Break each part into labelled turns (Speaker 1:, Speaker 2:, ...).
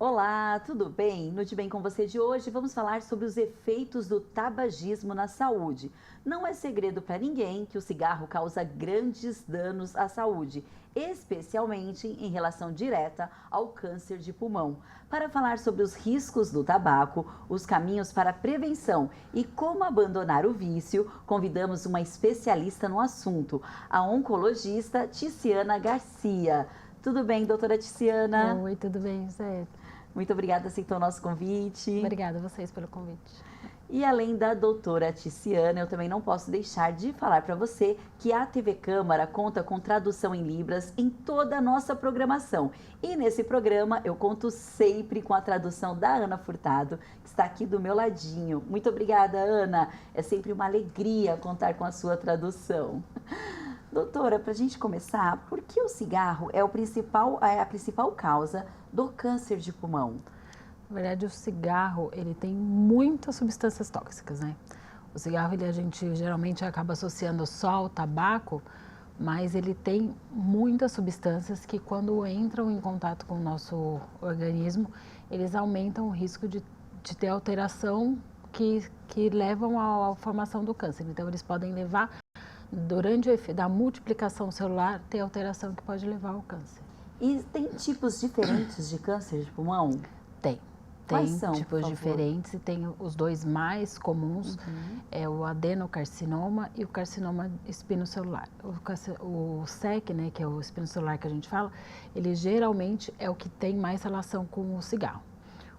Speaker 1: Olá, tudo bem? No De Bem com você de hoje vamos falar sobre os efeitos do tabagismo na saúde. Não é segredo para ninguém que o cigarro causa grandes danos à saúde, especialmente em relação direta ao câncer de pulmão. Para falar sobre os riscos do tabaco, os caminhos para a prevenção e como abandonar o vício, convidamos uma especialista no assunto, a oncologista Ticiana Garcia. Tudo bem, doutora Ticiana?
Speaker 2: Oi, tudo bem, José?
Speaker 1: Muito obrigada, aceitou o nosso convite.
Speaker 2: Obrigada a vocês pelo convite.
Speaker 1: E além da doutora Ticiana, eu também não posso deixar de falar para você que a TV Câmara conta com tradução em Libras em toda a nossa programação. E nesse programa eu conto sempre com a tradução da Ana Furtado, que está aqui do meu ladinho. Muito obrigada, Ana. É sempre uma alegria contar com a sua tradução. Doutora, para a gente começar, por que o cigarro é a principal causa do câncer de pulmão?
Speaker 2: Na verdade, o cigarro, ele tem muitas substâncias tóxicas, né? O cigarro, a gente geralmente acaba associando só ao tabaco, mas ele tem muitas substâncias que quando entram em contato com o nosso organismo, eles aumentam o risco de ter alteração que levam à formação do câncer. Então, eles podem levar, durante o efeito da multiplicação celular, ter alteração que pode levar ao câncer.
Speaker 1: E tem tipos diferentes de câncer de pulmão?
Speaker 2: Tem.
Speaker 1: Quais
Speaker 2: Tem
Speaker 1: são,
Speaker 2: tipos
Speaker 1: por favor?
Speaker 2: diferentes e tem os dois mais comuns, é o adenocarcinoma e o carcinoma espinocelular. O SEC, né, que é o espinocelular que a gente fala, ele geralmente é o que tem mais relação com o cigarro.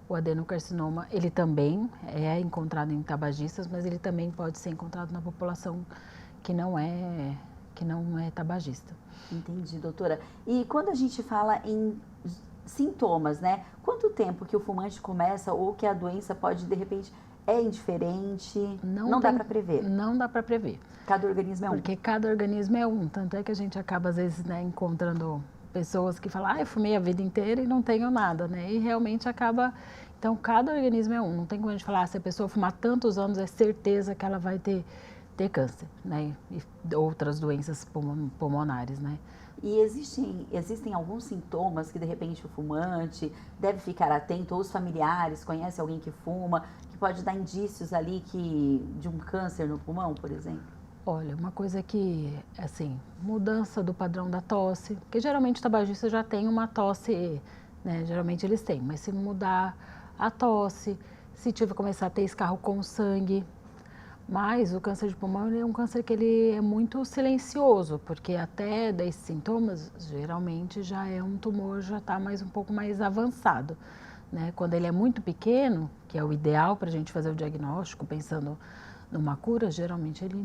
Speaker 2: O adenocarcinoma, ele também é encontrado em tabagistas, mas ele também pode ser encontrado na população que não é tabagista.
Speaker 1: Entendi, doutora. E quando a gente fala em sintomas, né? Quanto tempo que o fumante começa ou que a doença pode, de repente, é indiferente? Não dá para prever?
Speaker 2: Não dá para prever.
Speaker 1: Cada organismo é um?
Speaker 2: Porque cada organismo é um. Tanto é que a gente acaba, às vezes, né, encontrando pessoas que falam, eu fumei a vida inteira e não tenho nada, né? E realmente acaba... Então, cada organismo é um. Não tem como a gente falar, se a pessoa fumar tantos anos, é certeza que ela vai ter câncer, né? E outras doenças pulmonares, né?
Speaker 1: E existem alguns sintomas que, de repente, o fumante deve ficar atento, ou os familiares conhecem alguém que fuma, que pode dar indícios ali de um câncer no pulmão, por exemplo?
Speaker 2: Olha, uma coisa que, assim, mudança do padrão da tosse, porque geralmente o tabagista já tem uma tosse, né? Geralmente eles têm, mas se mudar a tosse, se tiver começar a ter escarro com sangue. Mas o câncer de pulmão é um câncer que ele é muito silencioso, porque até desses sintomas, geralmente já é um tumor, já está um pouco mais avançado, né? Quando ele é muito pequeno, que é o ideal para a gente fazer o diagnóstico, pensando numa cura, geralmente ele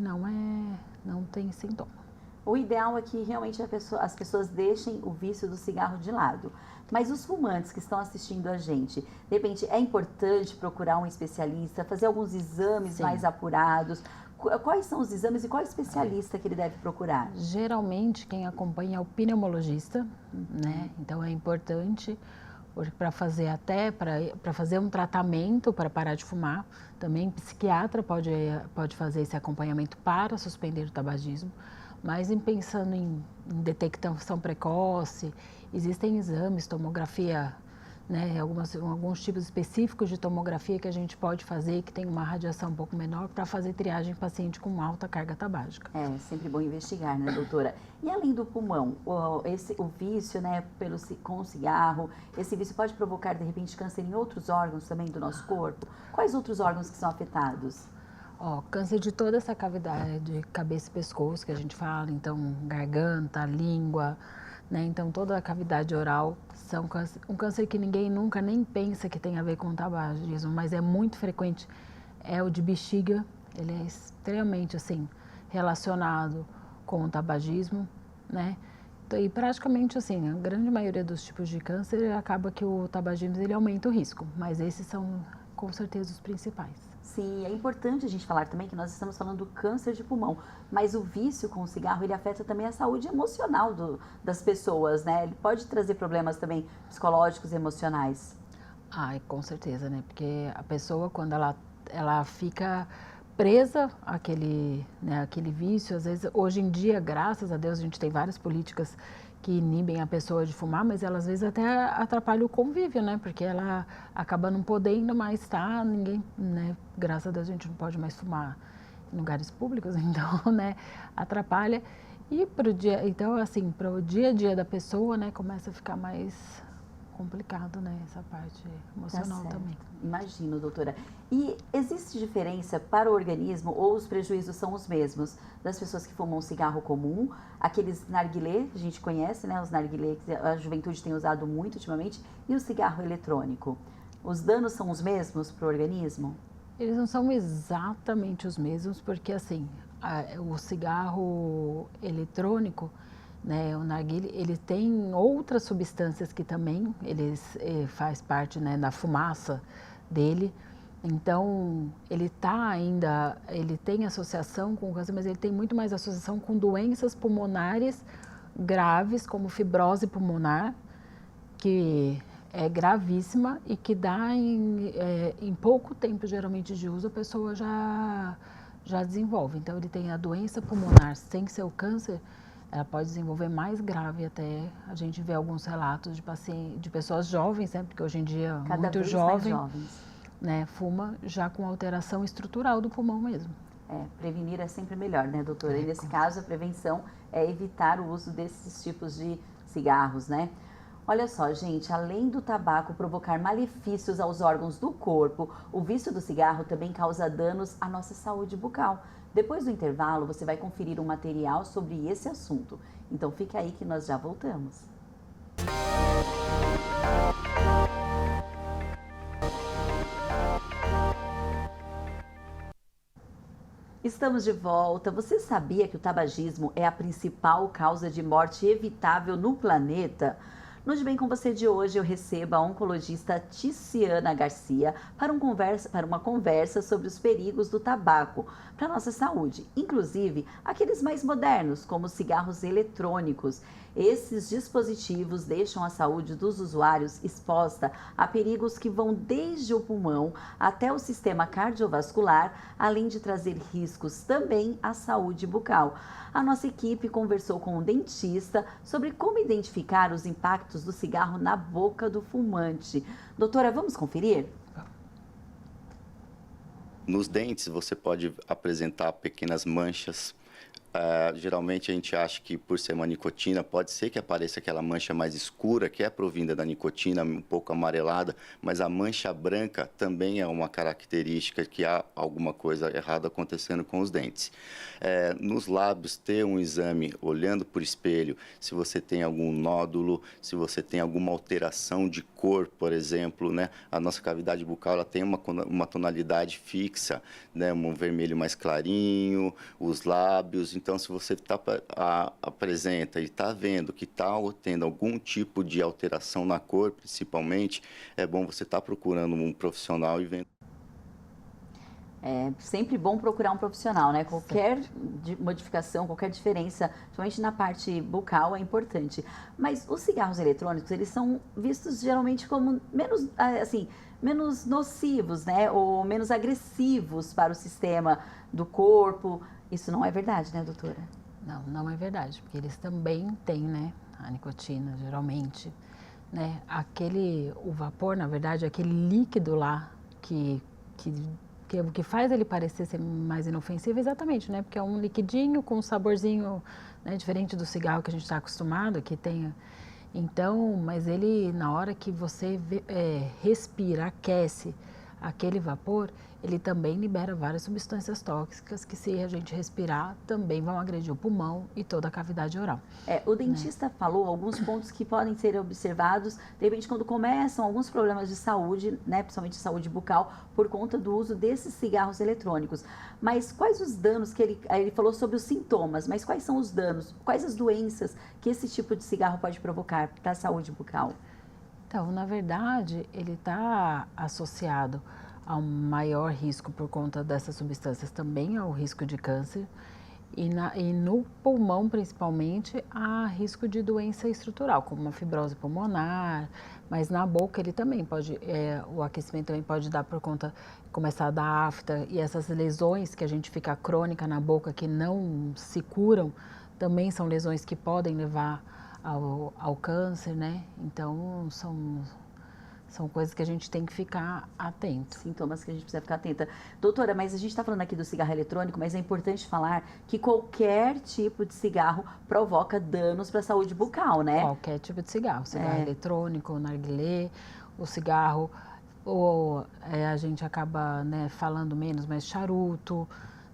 Speaker 2: não tem sintoma.
Speaker 1: O ideal é que realmente as pessoas deixem o vício do cigarro de lado. Mas os fumantes que estão assistindo a gente, de repente é importante procurar um especialista, fazer alguns exames
Speaker 2: Sim.
Speaker 1: mais apurados. Quais são os exames e qual especialista que ele deve procurar?
Speaker 2: Geralmente quem acompanha é o pneumologista, né? Então é importante para fazer para fazer um tratamento para parar de fumar. Também psiquiatra pode fazer esse acompanhamento para suspender o tabagismo. Mas pensando em detecção precoce, existem exames, tomografia, né, alguns tipos específicos de tomografia que a gente pode fazer, que tem uma radiação um pouco menor, para fazer triagem em paciente com alta carga tabágica.
Speaker 1: É sempre bom investigar, né, doutora? E além do pulmão, o vício, né, com o cigarro, esse vício pode provocar, de repente, câncer em outros órgãos também do nosso corpo? Quais outros órgãos que são afetados?
Speaker 2: Câncer de toda essa cavidade, de cabeça e pescoço que a gente fala, então garganta, língua, né? Então toda a cavidade oral são um câncer que ninguém nunca nem pensa que tem a ver com tabagismo, mas é muito frequente, é o de bexiga, ele é extremamente assim relacionado com o tabagismo, né? E praticamente assim, a grande maioria dos tipos de câncer acaba que o tabagismo ele aumenta o risco, mas esses são com certeza os principais.
Speaker 1: Sim, é importante a gente falar também que nós estamos falando do câncer de pulmão, mas o vício com o cigarro, ele afeta também a saúde emocional das pessoas, né? Ele pode trazer problemas também psicológicos e emocionais.
Speaker 2: Com certeza, né? Porque a pessoa, quando ela fica presa àquele vício, às vezes, hoje em dia, graças a Deus, a gente tem várias políticas que inibem a pessoa de fumar, mas ela às vezes até atrapalha o convívio, né? Porque ela acaba não podendo mais estar, ninguém, né? Graças a Deus a gente não pode mais fumar em lugares públicos, então, né? Atrapalha. E pro dia, então, assim, para o dia a dia da pessoa, né? Começa a ficar mais complicado, né? Essa parte emocional também.
Speaker 1: Imagino, doutora. E existe diferença para o organismo ou os prejuízos são os mesmos das pessoas que fumam cigarro comum, aqueles narguilé, que a gente conhece, né? Os narguilé que a juventude tem usado muito ultimamente, e o cigarro eletrônico. Os danos são os mesmos para o organismo?
Speaker 2: Eles não são exatamente os mesmos, porque assim, o cigarro eletrônico, né, o narguilé, ele tem outras substâncias que também faz parte, né, da fumaça dele. Então, ele tem associação com câncer, mas ele tem muito mais associação com doenças pulmonares graves, como fibrose pulmonar, que é gravíssima e que dá em pouco tempo, geralmente, de uso, a pessoa já desenvolve. Então, ele tem a doença pulmonar sem ser o câncer, ela pode desenvolver mais grave até. A gente vê alguns relatos de pessoas jovens, né, porque hoje em dia muito jovem, né, fuma já com alteração estrutural do pulmão mesmo.
Speaker 1: Prevenir é sempre melhor, né, doutora? E nesse caso, a prevenção é evitar o uso desses tipos de cigarros, né? Olha só, gente, além do tabaco provocar malefícios aos órgãos do corpo, o vício do cigarro também causa danos à nossa saúde bucal. Depois do intervalo, você vai conferir um material sobre esse assunto. Então fica aí que nós já voltamos. Estamos de volta. Você sabia que o tabagismo é a principal causa de morte evitável no planeta? No De Bem com Você de hoje, eu recebo a oncologista Ticiana Garcia para uma conversa sobre os perigos do tabaco para a nossa saúde, inclusive aqueles mais modernos, como os cigarros eletrônicos. Esses dispositivos deixam a saúde dos usuários exposta a perigos que vão desde o pulmão até o sistema cardiovascular, além de trazer riscos também à saúde bucal. A nossa equipe conversou com um dentista sobre como identificar os impactos do cigarro na boca do fumante. Doutora, vamos conferir?
Speaker 3: Nos dentes você pode apresentar pequenas manchas. Geralmente a gente acha que por ser uma nicotina, pode ser que apareça aquela mancha mais escura, que é provinda da nicotina, um pouco amarelada, mas a mancha branca também é uma característica que há alguma coisa errada acontecendo com os dentes. Nos lábios, ter um exame olhando por espelho, se você tem algum nódulo, se você tem alguma alteração de cor, por exemplo, né? A nossa cavidade bucal ela tem uma tonalidade fixa, né? Um vermelho mais clarinho, os lábios. Então, se você apresenta e está vendo que está tendo algum tipo de alteração na cor, principalmente, é bom você estar procurando um profissional e vendo.
Speaker 1: É sempre bom procurar um profissional, né? Qualquer modificação, qualquer diferença, principalmente na parte bucal, é importante. Mas os cigarros eletrônicos, eles são vistos geralmente como menos nocivos, né? Ou menos agressivos para o sistema do corpo. Isso não é verdade, né, doutora?
Speaker 2: Não, não é verdade, porque eles também têm, né, a nicotina, geralmente, né? O vapor, na verdade, é aquele líquido lá que faz ele parecer ser mais inofensivo, exatamente, né? Porque é um liquidinho com um saborzinho, né, diferente do cigarro que a gente está acostumado, que tem. Então, mas ele, na hora que você respira, aquece aquele vapor, ele também libera várias substâncias tóxicas que, se a gente respirar, também vão agredir o pulmão e toda a cavidade oral.
Speaker 1: O dentista falou alguns pontos que podem ser observados, de repente, quando começam alguns problemas de saúde, né, principalmente saúde bucal, por conta do uso desses cigarros eletrônicos. Mas quais os danos que ele falou sobre os sintomas, mas quais são os danos, quais as doenças que esse tipo de cigarro pode provocar para a saúde bucal?
Speaker 2: Então, na verdade, ele está associado ao maior risco por conta dessas substâncias, também ao risco de câncer e no pulmão, principalmente, há risco de doença estrutural, como uma fibrose pulmonar, mas na boca ele também pode, o aquecimento também pode dar por conta, começar a dar afta, e essas lesões que a gente fica crônica na boca, que não se curam, também são lesões que podem levar ao câncer, né? Então, são coisas que a gente tem que ficar atento.
Speaker 1: Sintomas que a gente precisa ficar atenta. Doutora, mas a gente está falando aqui do cigarro eletrônico, mas é importante falar que qualquer tipo de cigarro provoca danos para a saúde bucal, né?
Speaker 2: Qualquer tipo de cigarro. Cigarro eletrônico, o narguilé, o cigarro, a gente acaba, né, falando menos, mas charuto,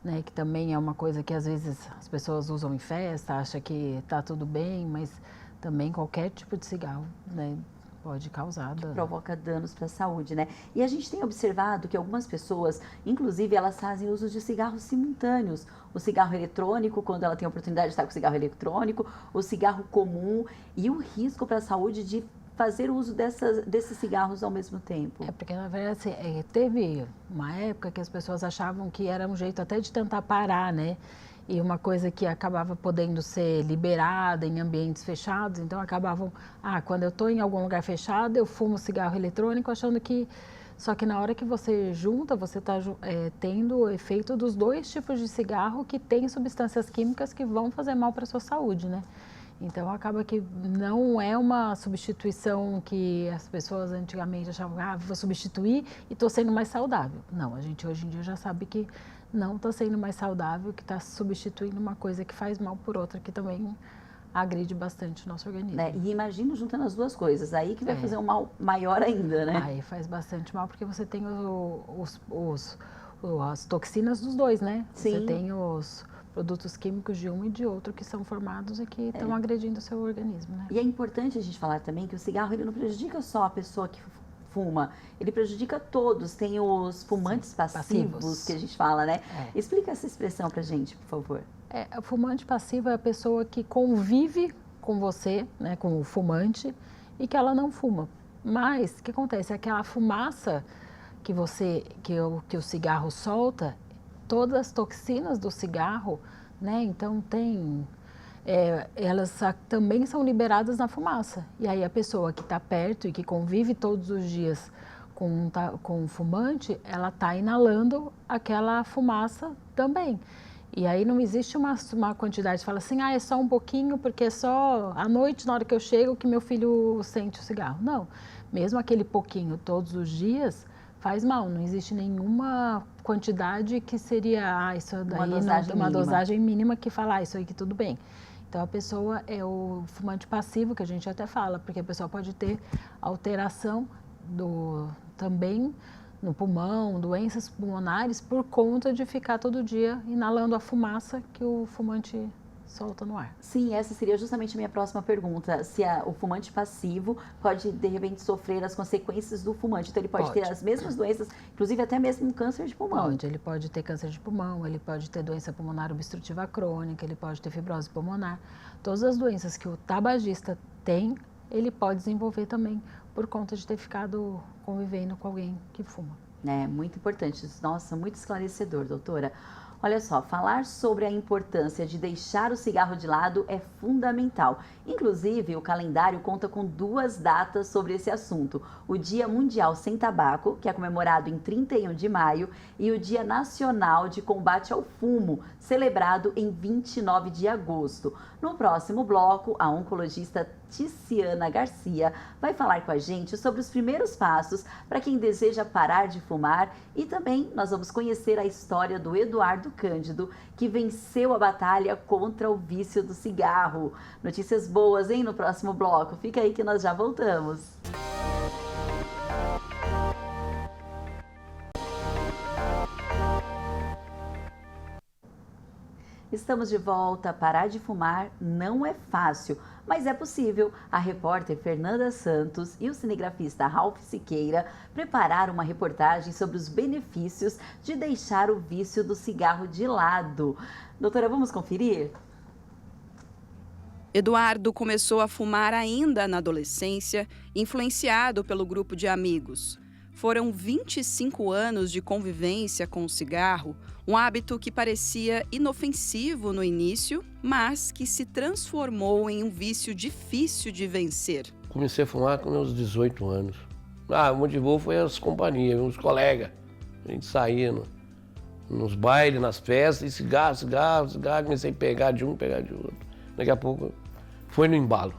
Speaker 2: né, que também é uma coisa que às vezes as pessoas usam em festa, acham que está tudo bem, mas também qualquer tipo de cigarro, né, pode causar dano.
Speaker 1: Provoca danos para a saúde, né? E a gente tem observado que algumas pessoas, inclusive, elas fazem uso de cigarros simultâneos. O cigarro eletrônico, quando ela tem a oportunidade de estar com o cigarro eletrônico, o cigarro comum e o risco para a saúde de fazer uso desses cigarros ao mesmo tempo.
Speaker 2: É porque, na verdade, assim, teve uma época que as pessoas achavam que era um jeito até de tentar parar, né? E uma coisa que acabava podendo ser liberada em ambientes fechados, então acabavam, quando eu estou em algum lugar fechado, eu fumo cigarro eletrônico, achando que... Só que na hora que você junta, você está tendo o efeito dos dois tipos de cigarro que têm substâncias químicas que vão fazer mal para a sua saúde, né? Então, acaba que não é uma substituição que as pessoas antigamente achavam, vou substituir e estou sendo mais saudável. Não, a gente hoje em dia já sabe que não está sendo mais saudável, que está substituindo uma coisa que faz mal por outra, que também agride bastante o nosso organismo.
Speaker 1: E imagino juntando as duas coisas, aí que vai fazer um mal maior ainda, né?
Speaker 2: Aí faz bastante mal, porque você tem as toxinas dos dois, né?
Speaker 1: Sim.
Speaker 2: Você tem os produtos químicos de um e de outro que são formados e que estão agredindo o seu organismo, né?
Speaker 1: E é importante a gente falar também que o cigarro ele não prejudica só a pessoa que fuma, ele prejudica todos. Tem os fumantes passivos que a gente fala, né? Explica essa expressão pra gente, por favor.
Speaker 2: O fumante passivo é a pessoa que convive com você, né, com o fumante, e que ela não fuma. Mas o que acontece? Aquela fumaça que o cigarro solta, todas as toxinas do cigarro, né? Então elas também são liberadas na fumaça. E aí a pessoa que está perto e que convive todos os dias com o fumante, ela está inalando aquela fumaça também. E aí não existe uma quantidade, fala assim, é só um pouquinho, porque é só à noite, na hora que eu chego, que meu filho sente o cigarro. Não, mesmo aquele pouquinho todos os dias faz mal, não existe nenhuma quantidade que seria, isso daí uma dosagem mínima que fala, isso aí que tudo bem. Então, a pessoa é o fumante passivo, que a gente até fala, porque a pessoa pode ter alteração também no pulmão, doenças pulmonares, por conta de ficar todo dia inalando a fumaça que o fumante solta no ar.
Speaker 1: Sim, essa seria justamente a minha próxima pergunta. Se o fumante passivo pode, de repente, sofrer as consequências do fumante. Então, ele pode ter as mesmas doenças, inclusive até mesmo um câncer de pulmão.
Speaker 2: Ele pode ter câncer de pulmão, ele pode ter doença pulmonar obstrutiva crônica, ele pode ter fibrose pulmonar. Todas as doenças que o tabagista tem, ele pode desenvolver também por conta de ter ficado convivendo com alguém que fuma.
Speaker 1: Muito importante. Nossa, muito esclarecedor, doutora. Olha só, falar sobre a importância de deixar o cigarro de lado é fundamental. Inclusive, o calendário conta com 2 datas sobre esse assunto. O Dia Mundial Sem Tabaco, que é comemorado em 31 de maio, e o Dia Nacional de Combate ao Fumo, celebrado em 29 de agosto. No próximo bloco, a oncologista Ticiana Garcia vai falar com a gente sobre os primeiros passos para quem deseja parar de fumar e também nós vamos conhecer a história do Eduardo Cândido, que venceu a batalha contra o vício do cigarro. Notícias boas, hein, no próximo bloco. Fica aí que nós já voltamos. Estamos de volta. Parar de fumar não é fácil, mas é possível. A repórter Fernanda Santos e o cinegrafista Ralph Siqueira prepararam uma reportagem sobre os benefícios de deixar o vício do cigarro de lado. Doutora, vamos conferir?
Speaker 4: Eduardo começou a fumar ainda na adolescência, influenciado pelo grupo de amigos. Foram 25 anos de convivência com o cigarro, um hábito que parecia inofensivo no início, mas que se transformou em um vício difícil de vencer.
Speaker 5: Comecei a fumar com meus 18 anos. O motivo foi as companhias, os colegas. A gente saía nos bailes, nas festas, e cigarro, comecei a pegar de um, pegar de outro. Daqui a pouco foi no embalo.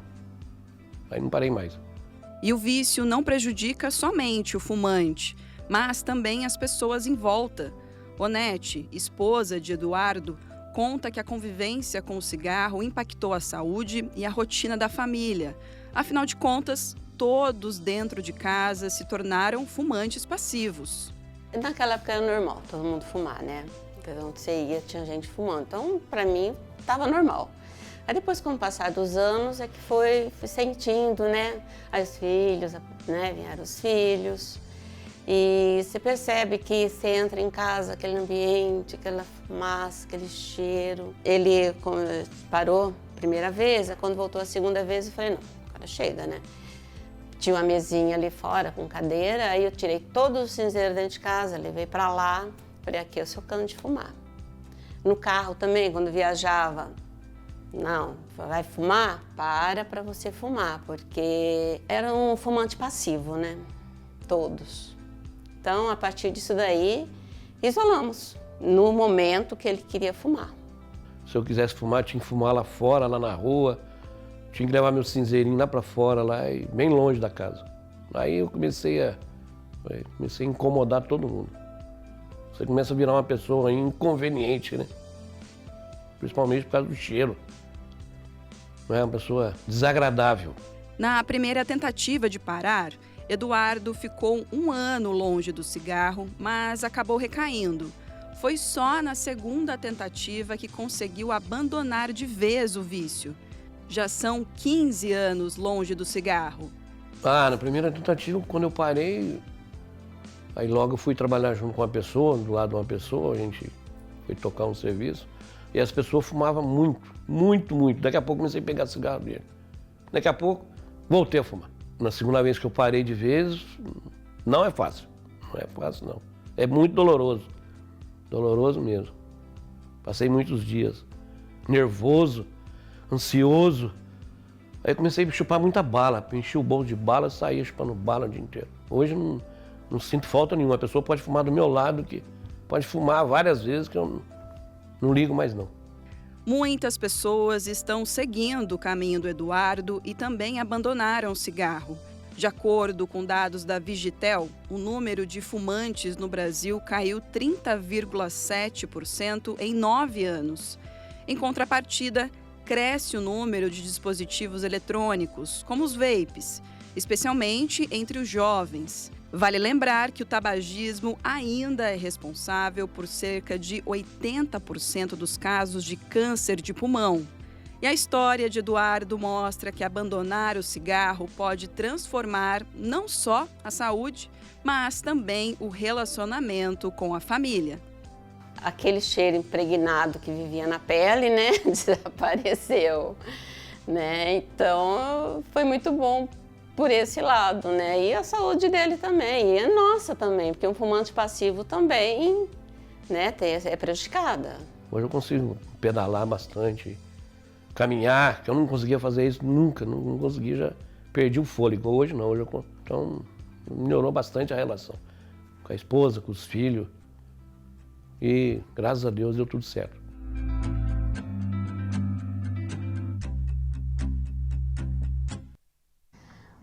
Speaker 5: Aí não parei mais.
Speaker 4: E o vício não prejudica somente o fumante, mas também as pessoas em volta. Onete, esposa de Eduardo, conta que a convivência com o cigarro impactou a saúde e a rotina da família. Afinal de contas, todos dentro de casa se tornaram fumantes passivos.
Speaker 6: Naquela época era normal todo mundo fumar, né? Onde você ia, tinha gente fumando. Então, para mim, estava normal. Aí depois, com o passar dos anos, é que fui sentindo, né? Aí os filhos, né? Vieram os filhos. E você percebe que você entra em casa, aquele ambiente, aquela fumaça, aquele cheiro. Ele parou a primeira vez, quando voltou a segunda vez, eu falei, não, agora chega, né? Tinha uma mesinha ali fora com cadeira, aí eu tirei todos os cinzeiros dentro de casa, levei para lá, falei, aqui é o seu cano de fumar. No carro também, quando viajava, não, vai fumar? Para você fumar, porque era um fumante passivo, né? Todos. Então, a partir disso daí, isolamos, no momento que ele queria fumar.
Speaker 5: Se eu quisesse fumar, tinha que fumar lá fora, lá na rua. Tinha que levar meu cinzeirinho lá para fora, lá, bem longe da casa. Aí eu comecei a incomodar todo mundo. Você começa a virar uma pessoa inconveniente, né? Principalmente por causa do cheiro. Não é uma pessoa desagradável.
Speaker 4: Na primeira tentativa de parar, Eduardo ficou 1 ano longe do cigarro, mas acabou recaindo. Foi só na segunda tentativa que conseguiu abandonar de vez o vício. Já são 15 anos longe do cigarro.
Speaker 5: Na primeira tentativa, quando eu parei, aí logo eu fui trabalhar junto com uma pessoa, do lado de uma pessoa, a gente foi tocar um serviço, e as pessoas fumavam muito. Daqui a pouco comecei a pegar cigarro dele. Daqui a pouco, voltei a fumar. Na segunda vez que eu parei de vez, não é fácil. Não é fácil, não. É muito doloroso. Doloroso mesmo. Passei muitos dias nervoso, ansioso. Aí comecei a chupar muita bala. Enchi o bolso de bala e saía chupando bala o dia inteiro. Hoje não sinto falta nenhuma. A pessoa pode fumar do meu lado, que pode fumar várias vezes, que eu não ligo mais não.
Speaker 4: Muitas pessoas estão seguindo o caminho do Eduardo e também abandonaram o cigarro. De acordo com dados da Vigitel, o número de fumantes no Brasil caiu 30,7% em 9 anos. Em contrapartida, cresce o número de dispositivos eletrônicos, como os vapes, especialmente entre os jovens. Vale lembrar que o tabagismo ainda é responsável por cerca de 80% dos casos de câncer de pulmão. E a história de Eduardo mostra que abandonar o cigarro pode transformar não só a saúde, mas também o relacionamento com a família.
Speaker 6: Aquele cheiro impregnado que vivia na pele, né, desapareceu, né? Então, foi muito bom por esse lado, né? E a saúde dele também, e a nossa também, porque um fumante passivo também, né, é prejudicada.
Speaker 5: Hoje eu consigo pedalar bastante, caminhar, que eu não conseguia fazer isso nunca, não conseguia, já perdi o fôlego. Hoje não, então melhorou bastante a relação com a esposa, com os filhos, e graças a Deus deu tudo certo.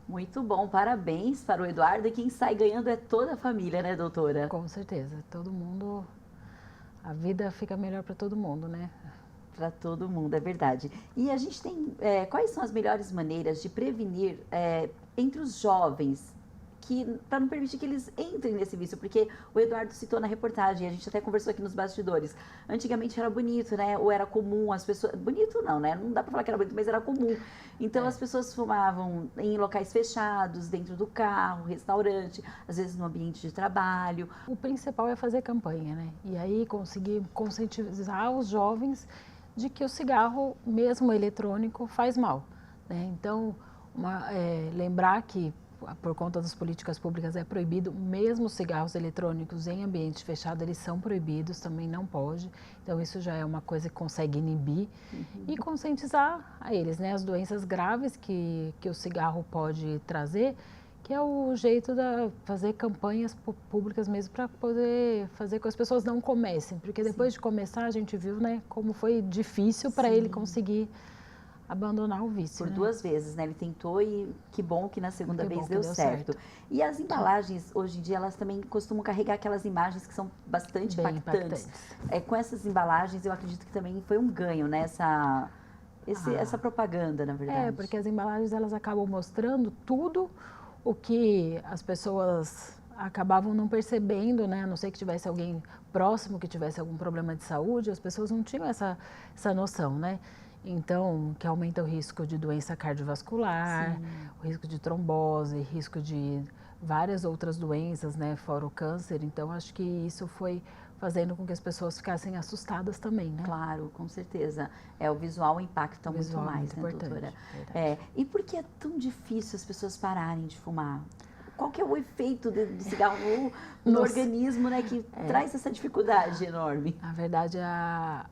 Speaker 1: Muito bom, parabéns para o Eduardo, e quem sai ganhando é toda a família, né, doutora?
Speaker 2: Com certeza, todo mundo, a vida fica melhor para todo mundo, né?
Speaker 1: Para todo mundo, é verdade. E a gente tem, quais são as melhores maneiras de prevenir entre os jovens, para não permitir que eles entrem nesse vício? Porque o Eduardo citou na reportagem, a gente até conversou aqui nos bastidores, antigamente era bonito, né? Ou era comum, as pessoas... Bonito não, né? Não dá para falar que era bonito, mas era comum. Então as pessoas fumavam em locais fechados, dentro do carro, restaurante, às vezes no ambiente de trabalho.
Speaker 2: O principal é fazer campanha, né? E aí conseguir conscientizar os jovens de que o cigarro, mesmo eletrônico, faz mal, né? Então, lembrar que por conta das políticas públicas é proibido, mesmo os cigarros eletrônicos em ambiente fechado, eles são proibidos, também não pode. Então isso já é uma coisa que consegue inibir e conscientizar a eles, né, as doenças graves que o cigarro pode trazer, que é o jeito de fazer campanhas públicas mesmo para poder fazer com que as pessoas não comecem, porque depois de começar a gente viu, né, como foi difícil para ele conseguir abandonar o vício.
Speaker 1: Por
Speaker 2: né?
Speaker 1: 2 vezes, né? Ele tentou e que bom que na segunda
Speaker 2: Que
Speaker 1: vez
Speaker 2: bom que
Speaker 1: deu
Speaker 2: deu
Speaker 1: certo.
Speaker 2: certo.
Speaker 1: E as embalagens, hoje em dia, elas também costumam carregar aquelas imagens que são bastante
Speaker 2: Bem
Speaker 1: impactantes. Com essas embalagens, eu acredito que também foi um ganho, né? Essa propaganda, na verdade.
Speaker 2: É, porque as embalagens elas acabam mostrando tudo o que as pessoas acabavam não percebendo, né? A não ser que tivesse alguém próximo que tivesse algum problema de saúde, as pessoas não tinham essa noção, né? Então, que aumenta o risco de doença cardiovascular, o risco de trombose, risco de várias outras doenças, né? Fora o câncer. Então, acho que isso foi fazendo com que as pessoas ficassem assustadas também, né?
Speaker 1: Claro, com certeza. O visual impacta
Speaker 2: O visual
Speaker 1: muito
Speaker 2: é
Speaker 1: mais,
Speaker 2: muito
Speaker 1: né,
Speaker 2: importante,
Speaker 1: doutora?
Speaker 2: verdade.
Speaker 1: E por que é tão difícil as pessoas pararem de fumar? Qual que é o efeito do cigarro no
Speaker 2: Nossa.
Speaker 1: organismo, né, que traz essa dificuldade enorme?
Speaker 2: Na verdade, a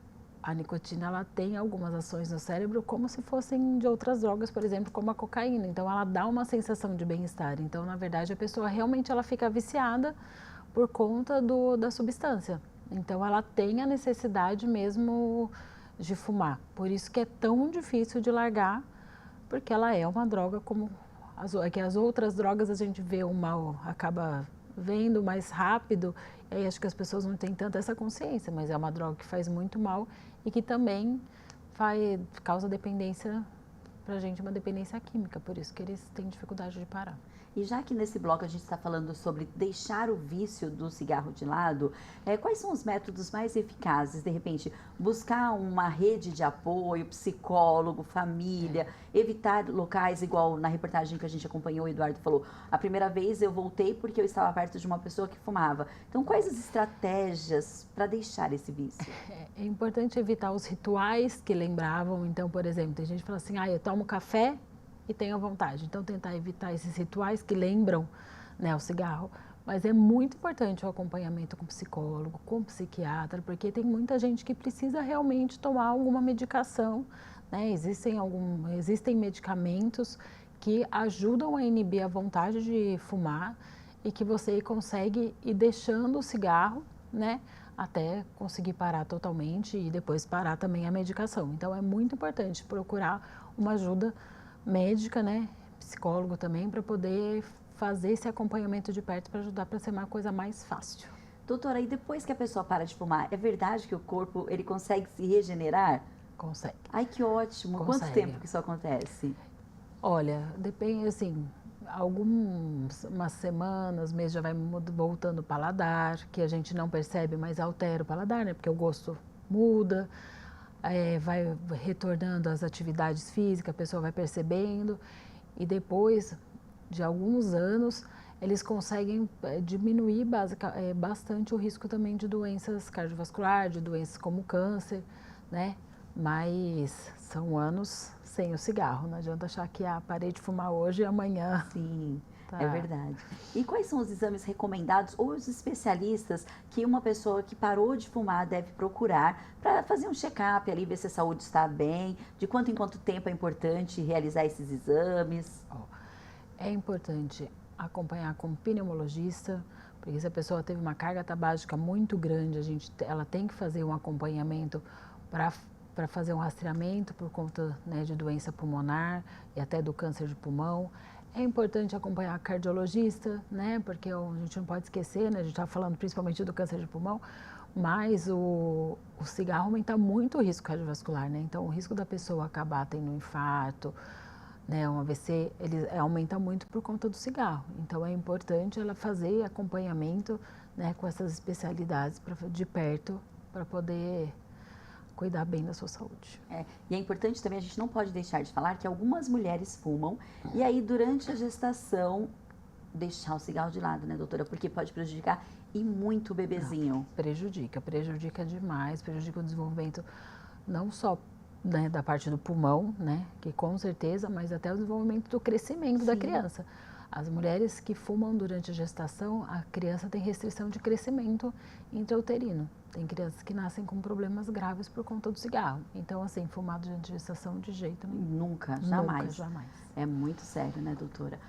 Speaker 2: nicotina ela tem algumas ações no cérebro como se fossem de outras drogas, por exemplo, como a cocaína. Então, ela dá uma sensação de bem-estar. Então, na verdade, a pessoa realmente ela fica viciada por conta da substância. Então, ela tem a necessidade mesmo de fumar. Por isso que é tão difícil de largar, porque ela é uma droga como as outras drogas a gente vê o mal, acaba vendo mais rápido, e aí acho que as pessoas não têm tanta essa consciência, mas é uma droga que faz muito mal e que também causa dependência pra gente, uma dependência química, por isso que eles têm dificuldade de parar.
Speaker 1: E já que nesse bloco a gente está falando sobre deixar o vício do cigarro de lado, quais são os métodos mais eficazes? De repente, buscar uma rede de apoio, psicólogo, família, evitar locais igual na reportagem que a gente acompanhou, o Eduardo falou, a primeira vez eu voltei porque eu estava perto de uma pessoa que fumava. Então, quais as estratégias para deixar esse vício?
Speaker 2: É importante evitar os rituais que lembravam. Então, por exemplo, tem gente que fala assim, eu tomo café e tenho vontade. Então, tentar evitar esses rituais que lembram, né, o cigarro. Mas é muito importante o acompanhamento com psicólogo, com psiquiatra, porque tem muita gente que precisa realmente tomar alguma medicação, né? Existem medicamentos que ajudam a inibir a vontade de fumar e que você consegue ir deixando o cigarro, né, até conseguir parar totalmente e depois parar também a medicação. Então, é muito importante procurar uma ajuda médica, né, psicólogo também, para poder fazer esse acompanhamento de perto para ajudar para ser uma coisa mais fácil.
Speaker 1: Doutora, e depois que a pessoa para de fumar, é verdade que o corpo ele consegue se regenerar?
Speaker 2: Consegue.
Speaker 1: Ai, que ótimo!
Speaker 2: Consegue.
Speaker 1: Quanto tempo que isso acontece?
Speaker 2: Olha, depende, assim, umas semanas, meses já vai voltando o paladar, que a gente não percebe, mas altera o paladar, né, porque o gosto muda. Vai retornando às atividades físicas, a pessoa vai percebendo e depois de alguns anos eles conseguem diminuir bastante o risco também de doenças cardiovasculares, de doenças como câncer, né? Mas são anos sem o cigarro, não adianta achar que parei de fumar hoje e amanhã.
Speaker 1: Sim.
Speaker 2: Tá.
Speaker 1: É verdade. E quais são os exames recomendados ou os especialistas que uma pessoa que parou de fumar deve procurar para fazer um check-up ali, ver se a saúde está bem, de quanto em quanto tempo é importante realizar esses exames?
Speaker 2: É importante acompanhar com um pneumologista, porque se a pessoa teve uma carga tabágica muito grande, ela tem que fazer um acompanhamento para fazer um rastreamento por conta, né, de doença pulmonar e até do câncer de pulmão. É importante acompanhar a cardiologista, né? Porque a gente não pode esquecer, né? A gente está falando principalmente do câncer de pulmão, mas o cigarro aumenta muito o risco cardiovascular, né? Então, o risco da pessoa acabar tendo um infarto, né, um AVC, ele aumenta muito por conta do cigarro. Então, é importante ela fazer acompanhamento, né, com essas especialidades de perto para poder cuidar bem da sua saúde.
Speaker 1: E é importante também, a gente não pode deixar de falar que algumas mulheres fumam e aí durante a gestação deixar o cigarro de lado, né, doutora? Porque pode prejudicar e muito o bebezinho.
Speaker 2: Não, prejudica demais, prejudica o desenvolvimento não só, né, da parte do pulmão, né, que com certeza, mas até o desenvolvimento do crescimento da criança. As mulheres que fumam durante a gestação, a criança tem restrição de crescimento intrauterino. Tem crianças que nascem com problemas graves por conta do cigarro. Então, assim, fumar durante a gestação de jeito nenhum.
Speaker 1: Nunca, jamais.
Speaker 2: Nunca, jamais.
Speaker 1: É muito sério, né, doutora?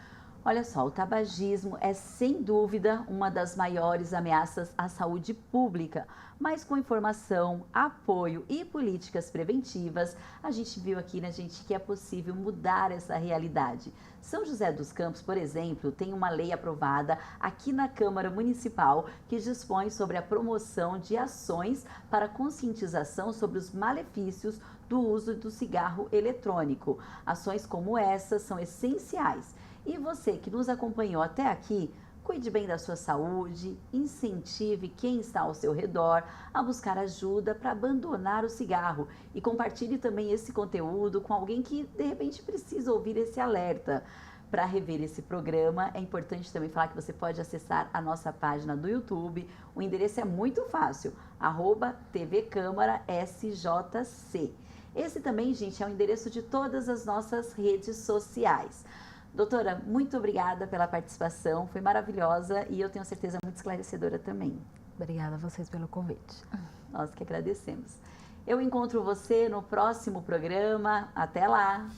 Speaker 1: Olha só, o tabagismo é sem dúvida uma das maiores ameaças à saúde pública, mas com informação, apoio e políticas preventivas, a gente viu aqui, né, gente, que é possível mudar essa realidade. São José dos Campos, por exemplo, tem uma lei aprovada aqui na Câmara Municipal que dispõe sobre a promoção de ações para conscientização sobre os malefícios do uso do cigarro eletrônico. Ações como essas são essenciais. E você que nos acompanhou até aqui, cuide bem da sua saúde, incentive quem está ao seu redor a buscar ajuda para abandonar o cigarro e compartilhe também esse conteúdo com alguém que de repente precisa ouvir esse alerta. Para rever esse programa, é importante também falar que você pode acessar a nossa página do YouTube. O endereço é muito fácil, @tvcâmarasjc. Esse também, gente, é o endereço de todas as nossas redes sociais. Doutora, muito obrigada pela participação, foi maravilhosa e eu tenho certeza muito esclarecedora também.
Speaker 2: Obrigada a vocês pelo convite.
Speaker 1: Nós que agradecemos. Eu encontro você no próximo programa. Até lá!